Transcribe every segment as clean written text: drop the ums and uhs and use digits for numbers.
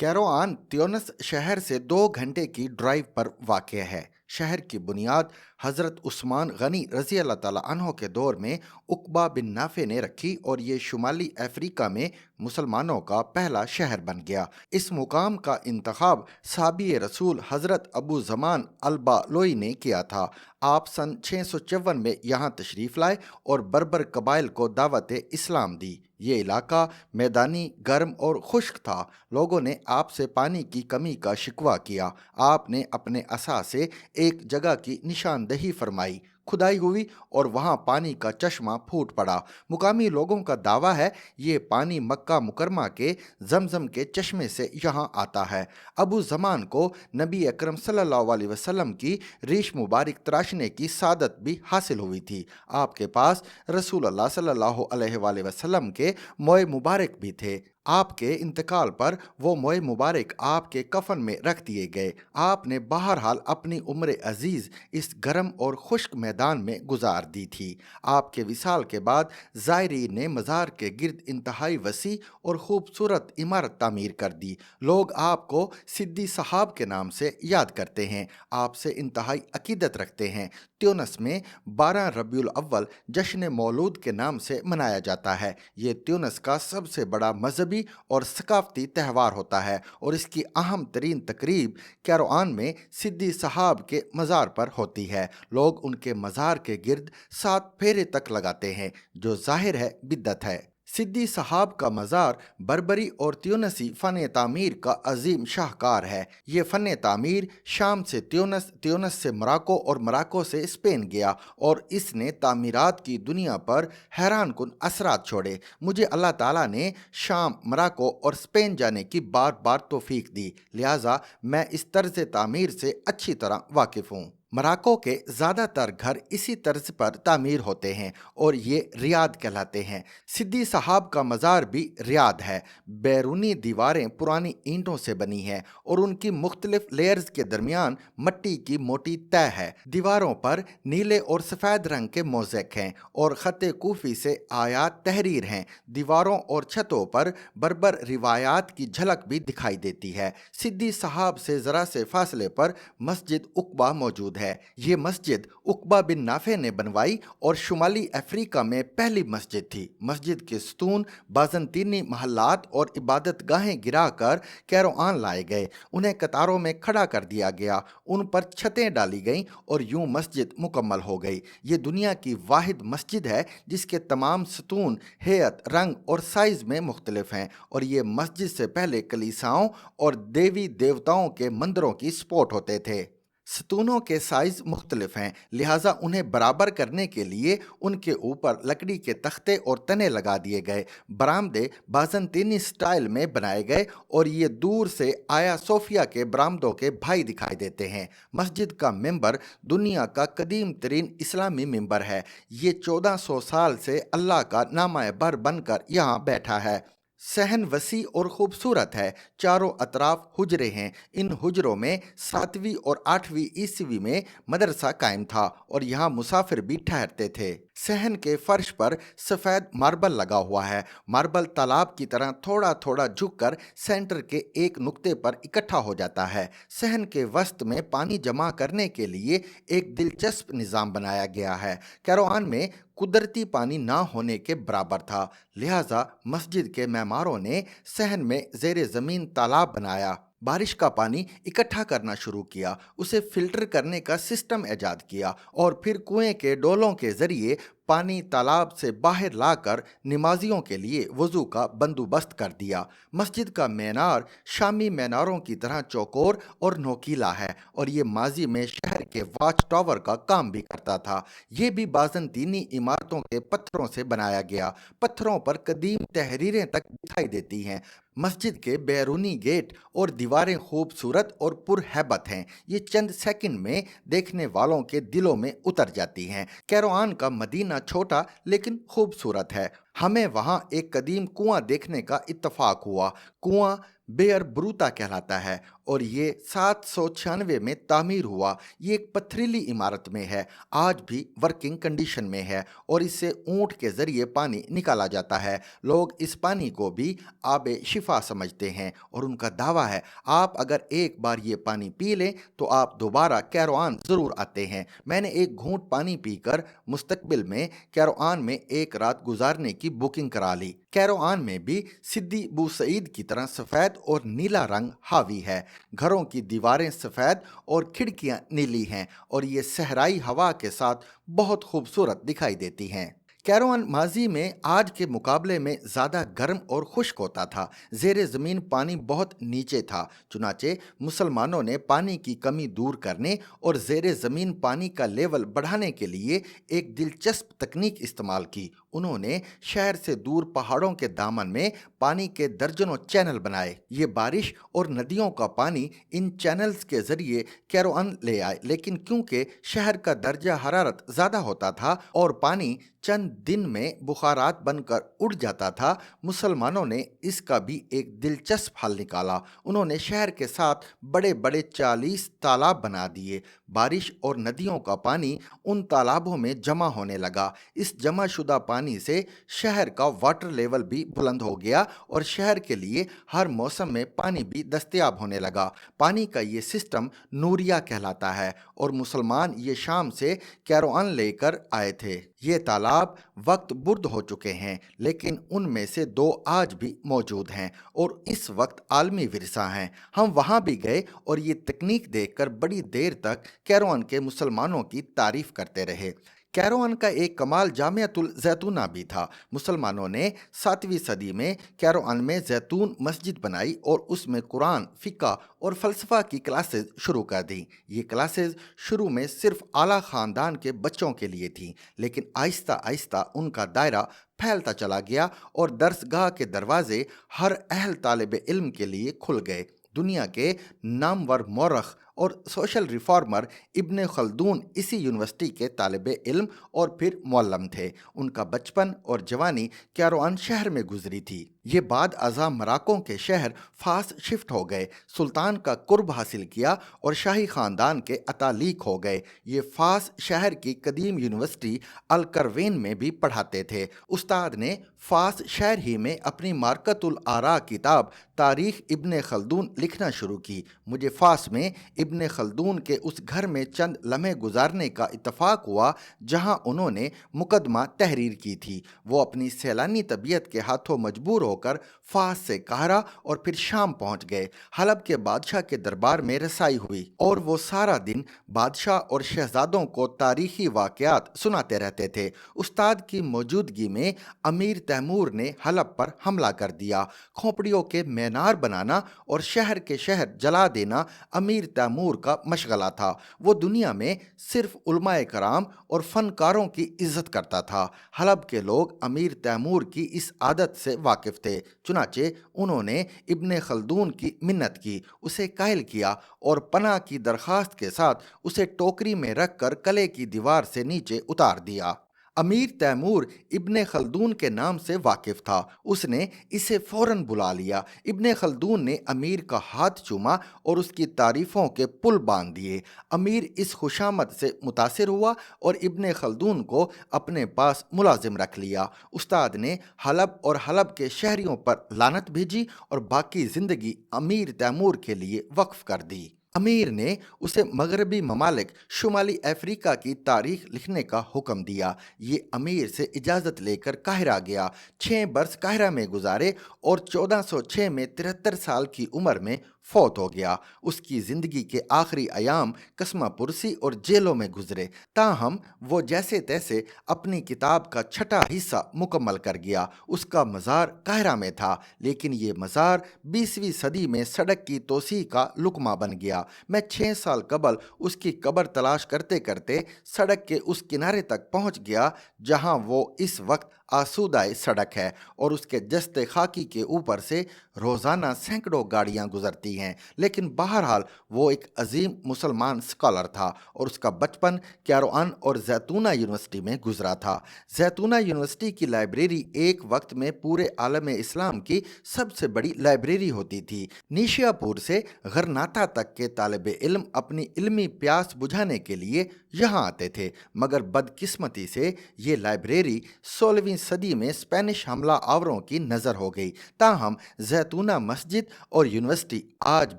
कैरोआन Tunis शहर से 2 घंटे की ड्राइव पर वाक़ है। शहर की बुनियाद हज़रत उस्मान गनी रज़ी अल्लाह ताला अन्हो के दौर में उक़बा बिन नाफ़े ने रखी और ये शुमाली अफ्रीका में मुसलमानों का पहला शहर बन गया। इस मुकाम का इंतखाब साबी रसूल हज़रत अबू ज़मान अल-बालोई ने किया था। आप सन 654 में यहाँ तशरीफ़ लाए और बर्बर कबाइल को दावत इस्लाम दी। ये इलाका मैदानी, गर्म और खुश्क था। लोगों ने आपसे पानी की कमी का शिकवा किया। आपने अपने असा से एक जगह की निशानदही फरमाई। खुदाई हुई और वहाँ पानी का चश्मा फूट पड़ा। मुकामी लोगों का दावा है ये पानी मक्का मुकरमा के जमजम के चश्मे से यहाँ आता है। अबू ज़मान को नबी अकरम सल्लल्लाहु अलैहि वसल्लम की रीश मुबारक तराशने की सादत भी हासिल हुई थी। आपके पास रसूलुल्लाह सल्लल्लाहु अलैहि वसल्लम के मोए मुबारक भी थे। आपके इंतकाल पर वो मोए मुबारक आपके कफन में रख दिए गए। आपने बहरहाल अपनी उम्र अजीज इस गर्म और खुश्क मैदान में गुजार दी थी। आपके विसाल के बाद ज़ायरीन ने मज़ार के गिर्द इंतहाई वसी और खूबसूरत इमारत तामीर कर दी। लोग आपको सिद्दी साहब के नाम से याद करते हैं, आपसे इंतहाई अकीदत रखते हैं। त्यूनस में 12 रबीउल अव्वल जश्न मौलूद के नाम से मनाया जाता है। ये त्यूनस का सबसे बड़ा मजहबी और सकाफती त्यौहार होता है और इसकी अहम तरीन तकरीब कैरोआन में सिद्दी साहब के मज़ार पर होती है। लोग उनके मज़ार के गिर्द 7 फेरे तक लगाते हैं, जो जाहिर है बिद्दत है। सिद्दी साहब का मज़ार बर्बरी और त्यूनसी फ़न तामीर का अजीम शाहकार है। ये फ़न तामीर शाम से त्यूनस, त्यूनस से मोरक्को और मोरक्को से स्पेन गया और इसने तामीरात की दुनिया पर हैरान कुन असरात छोड़े। मुझे अल्लाह ताला ने शाम, मोरक्को और स्पेन जाने की बार बार तौफीक दी, लिहाजा मैं इस तर्ज तामीर से अच्छी तरह वाकिफ़ हूँ। मोरक्को के ज़्यादातर घर इसी तर्ज पर तामीर होते हैं और ये रियाद कहलाते हैं। सिद्दी साहब का मज़ार भी रियाद है। बैरूनी दीवारें पुरानी ईंटों से बनी हैं और उनकी मुख्तलिफ लेयर्स के दरमियान मट्टी की मोटी तह है। दीवारों पर नीले और सफ़ेद रंग के मोज़ेक हैं और ख़त कूफ़ी से आयात तहरीर हैं। दीवारों और छतों पर बर्बर रिवायात की झलक भी दिखाई देती है। सिद्दी साहब से ज़रा से फासले पर मस्जिद उक़बा मौजूद है। ये मस्जिद उक़बा बिन नाफ़े ने बनवाई और शुमाली अफ्रीका में पहली मस्जिद थी। मस्जिद के सतून बाज़ंतीनी महल्लात और इबादत गाहें गिरा कर कैरोआन लाए गए। उन्हें कतारों में खड़ा कर दिया गया, उन पर छतें डाली गईं और यूं मस्जिद मुकम्मल हो गई। ये दुनिया की वाहिद मस्जिद है जिसके तमाम सतून हेयत, रंग और साइज़ में मुख्तलिफ हैं और ये मस्जिद से पहले कलीसाओं और देवी देवताओं के मंदिरों की स्पॉट होते थे। सतूनों के साइज मुख्तलिफ हैं, लिहाजा उन्हें बराबर करने के लिए उनके ऊपर लकड़ी के तख्ते और तने लगा दिए गए। बरामदे बाज़ंतीनी स्टाइल में बनाए गए और ये दूर से आया सोफिया के बरामदों के भाई दिखाई देते हैं। मस्जिद का मिंबर दुनिया का कदीम तरीन इस्लामी मिंबर है। ये 1400 साल से अल्लाह का नामा बर बनकर यहाँ बैठा है। सहन वसी और ख़ूबसूरत है। चारों अतराफ हुजरे हैं। इन हुजरों में 7वीं और 8वीं ईस्वी में मदरसा कायम था और यहाँ मुसाफिर भी ठहरते थे। सहन के फर्श पर सफ़ेद मार्बल लगा हुआ है। मार्बल तालाब की तरह थोड़ा थोड़ा झुककर सेंटर के एक नुक्ते पर इकट्ठा हो जाता है। सहन के वस्त में पानी जमा करने के लिए एक दिलचस्प निज़ाम बनाया गया है। कैरोआन में कुदरती पानी ना होने के बराबर था, लिहाजा मस्जिद के मेमारों ने सहन में ज़ेरे ज़मीन तालाब बनाया। बारिश का पानी इकट्ठा करना शुरू किया, उसे फिल्टर करने का सिस्टम ईजाद किया और फिर कुएं के डोलों के ज़रिए पानी तालाब से बाहर लाकर नमाजियों के लिए वज़ू का बंदोबस्त कर दिया। मस्जिद का मीनार शामी मीनारों की तरह चौकोर और नोकीला है और ये माजी में शहर के वाच टावर का काम भी करता था। ये भी बाज़ंतीनी इमारतों के पत्थरों से बनाया गया। पत्थरों पर कदीम तहरीरें तक दिखाई देती हैं। मस्जिद के बैरूनी गेट और दीवारें खूबसूरत और पुरहैबत हैं। ये चंद सेकंड में देखने वालों के दिलों में उतर जाती हैं। कैरोआन का मदीना छोटा लेकिन खूबसूरत है। हमें वहाँ एक कदीम कुआं देखने का इत्तफाक हुआ। कुआं बेयर ब्रूता कहलाता है और ये 796 में तामीर हुआ। ये एक पथरीली इमारत में है, आज भी वर्किंग कंडीशन में है और इससे ऊंट के जरिए पानी निकाला जाता है। लोग इस पानी को भी आबे शिफा समझते हैं और उनका दावा है आप अगर एक बार ये पानी पी लें तो आप दोबारा कैरोआन ज़रूर आते हैं। मैंने एक घूंट पानी पीकर मुस्तकबिल में कैरोआन में एक रात गुजारने की बुकिंग करा ली। कैरोआन में भी सिद्दी बू सईद की तरह सफ़ेद और नीला रंग हावी है। घरों की दीवारें सफ़ेद और खिड़कियां नीली हैं और ये सहराई हवा के साथ बहुत खूबसूरत दिखाई देती हैं। कैरोआन माजी में आज के मुकाबले में ज़्यादा गर्म और खुश्क होता था। ज़ेरे ज़मीन पानी बहुत नीचे था, चुनाचे मुसलमानों ने पानी की कमी दूर करने और ज़ेरे ज़मीन पानी का लेवल बढ़ाने के लिए एक दिलचस्प तकनीक इस्तेमाल की। उन्होंने शहर से दूर पहाड़ों के दामन में पानी के दर्जनों चैनल बनाए। ये बारिश और नदियों का पानी इन चैनल्स के जरिए कैरोआन ले आए, लेकिन क्योंकि शहर का दर्जा हरारत ज़्यादा होता था और पानी चंद दिन में बुखारात बनकर उड़ जाता था, मुसलमानों ने इसका भी एक दिलचस्प हल निकाला। उन्होंने शहर के साथ बड़े बड़े 40 तालाब बना दिए। बारिश और नदियों का पानी उन तालाबों में जमा होने लगा। इस जमा शुदा पानी से शहर का वाटर लेवल भी बुलंद हो गया और शहर के लिए हर मौसम में पानी भी दस्तयाब होने लगा। पानी का ये सिस्टम नूरिया कहलाता है और मुसलमान ये शाम से कैरोआन लेकर आए थे। ये तालाब वक्त बुर्द हो चुके हैं, लेकिन उनमें से 2 आज भी मौजूद हैं और इस वक्त आलमी विरसा हैं। हम वहाँ भी गए और ये तकनीक देखकर बड़ी देर तक कैरोआन के मुसलमानों की तारीफ करते रहे। कैरोआन का एक कमाल जामियातुल जैतूना भी था। मुसलमानों ने 7वीं सदी में कैरोआन में जैतून मस्जिद बनाई और उसमें कुरान, फ़िक़्ह और फ़लसफ़ा की क्लासेस शुरू कर दी। ये क्लासेस शुरू में सिर्फ आला ख़ानदान के बच्चों के लिए थीं, लेकिन आहिस्ता आहिस्ता उनका दायरा फैलता चला गया और दरसगाह के दरवाजे हर अहल तालिब इल्म के लिए खुल गए। दुनिया के नामवर मौरख और सोशल रिफॉर्मर इब्ने खल्दून इसी यूनिवर्सिटी के तालिबे इल्म और फिर मुअल्लम थे। उनका बचपन और जवानी कैरोआन शहर में गुजरी थी। ये बाद अज़ा मराकों के शहर फास शिफ्ट हो गए, सुल्तान का कुर्ब हासिल किया और शाही ख़ानदान के अतालीक हो गए। ये फास शहर की कदीम यूनिवर्सिटी अल करवेन में भी पढ़ाते थे। उस्ताद ने फास शहर ही में अपनी मार्कतुल आरा किताब तारीख़ इब्ने खल्दून लिखना शुरू की। मुझे फास में इब्ने खल्दून के उस घर में चंद लम्हे गुजारने का इत्तफाक हुआ जहां उन्होंने मुकदमा तहरीर की थी। वो अपनी सैलानी तबीयत के हाथों मजबूर होकर फास से काहरा और फिर शाम पहुंच गए। हलब के बादशाह के दरबार में रसाई हुई और वो सारा दिन बादशाह और शहजादों को तारीखी वाक़यात सुनाते रहते थे। उस्ताद की मौजूदगी में अमीर तैमूर ने हलब पर हमला कर दिया। खोपड़ियों के मीनार बनाना और शहर के शहर जला देना अमीर तैमूर का मशगला था। वो दुनिया में सिर्फ उलमाए कराम और फनकारों की इज्जत करता था। हलब के लोग अमीर तैमूर की इस आदत से वाकिफ थे, चुनाचे उन्होंने इब्ने खल्दून की मिन्नत की, उसे कायल किया और पनाह की दरख्वास्त के साथ उसे टोकरी में रखकर कले की दीवार से नीचे उतार दिया। अमीर तैमूर इब्ने खल्दून के नाम से वाकिफ था। उसने इसे फौरन बुला लिया। इब्ने खल्दून ने अमीर का हाथ चूमा और उसकी तारीफों के पुल बांध दिए। अमीर इस खुशामद से मुतासिर हुआ और इब्ने खल्दून को अपने पास मुलाजिम रख लिया। उस्ताद ने हलब और हलब के शहरियों पर लानत भेजी और बाकी ज़िंदगी अमीर तैमूर के लिए वक्फ कर दी। अमीर ने उसे मगरबी ममालिक शुमाली अफ्रीका की तारीख लिखने का हुक्म दिया। ये अमीर से इजाज़त लेकर काहिरा गया। 6 बरस काहिरा में गुजारे और 1406 में 73 साल की उम्र में फौत हो गया। उसकी ज़िंदगी के आखिरी अयाम कस्मा पुरसी और जेलों में गुजरे। ताहम वो जैसे तैसे अपनी किताब का छठा हिस्सा मुकम्मल कर गया। उसका मज़ार काहिरा में था, लेकिन ये मज़ार 20वीं सदी में सड़क की तोसी का लुकमा बन गया। मैं 6 साल कबल उसकी कब्र तलाश करते करते सड़क के उस किनारे तक पहुंच गया जहां वो इस वक्त आसूदाए सड़क है और उसके जस्ते खाकी के ऊपर से रोज़ाना सैकड़ों गाड़ियां गुजरती हैं। लेकिन बहरहाल वो एक अजीम मुसलमान स्कॉलर था और उसका बचपन कैरोआन और जैतूना यूनिवर्सिटी में गुजरा था। जैतूना यूनिवर्सिटी की लाइब्रेरी एक वक्त में पूरे आलम इस्लाम की सबसे बड़ी लाइब्रेरी होती थी। निशियापुर से गरनाता तक के तालिब इल्म अपनी इल्मी प्यास बुझाने के लिए यहाँ आते थे, मगर बदकिस्मती से ये लाइब्रेरी 16वीं सदी में स्पेनिश हमला आवरों की नज़र हो गई। ताहम जैतूना मस्जिद और यूनिवर्सिटी आज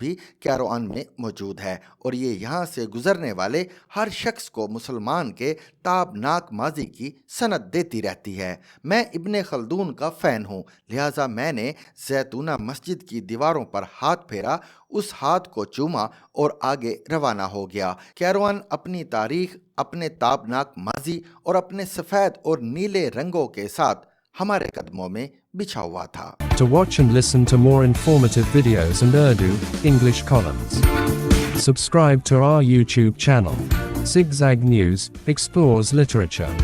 भी कैरोआन में मौजूद है और ये यहाँ से गुजरने वाले हर शख्स को मुसलमान के ताबनाक माजी की सनद देती रहती है। मैं इब्ने खल्दून का फ़ैन हूँ, लिहाजा मैंने जैतूना मस्जिद की दीवारों पर हाथ फेरा, उस हाथ को चूमा और आगे रवाना हो गया। कैरोआन अपनी तारीख, अपने ताबनाक माजी और अपने सफ़ेद और नीले रंगों के साथ हमारे कदमों में बिछा हुआ था। To watch and listen to more informative videos and Urdu, English columns, subscribe to our YouTube channel. Zigzag News explores literature.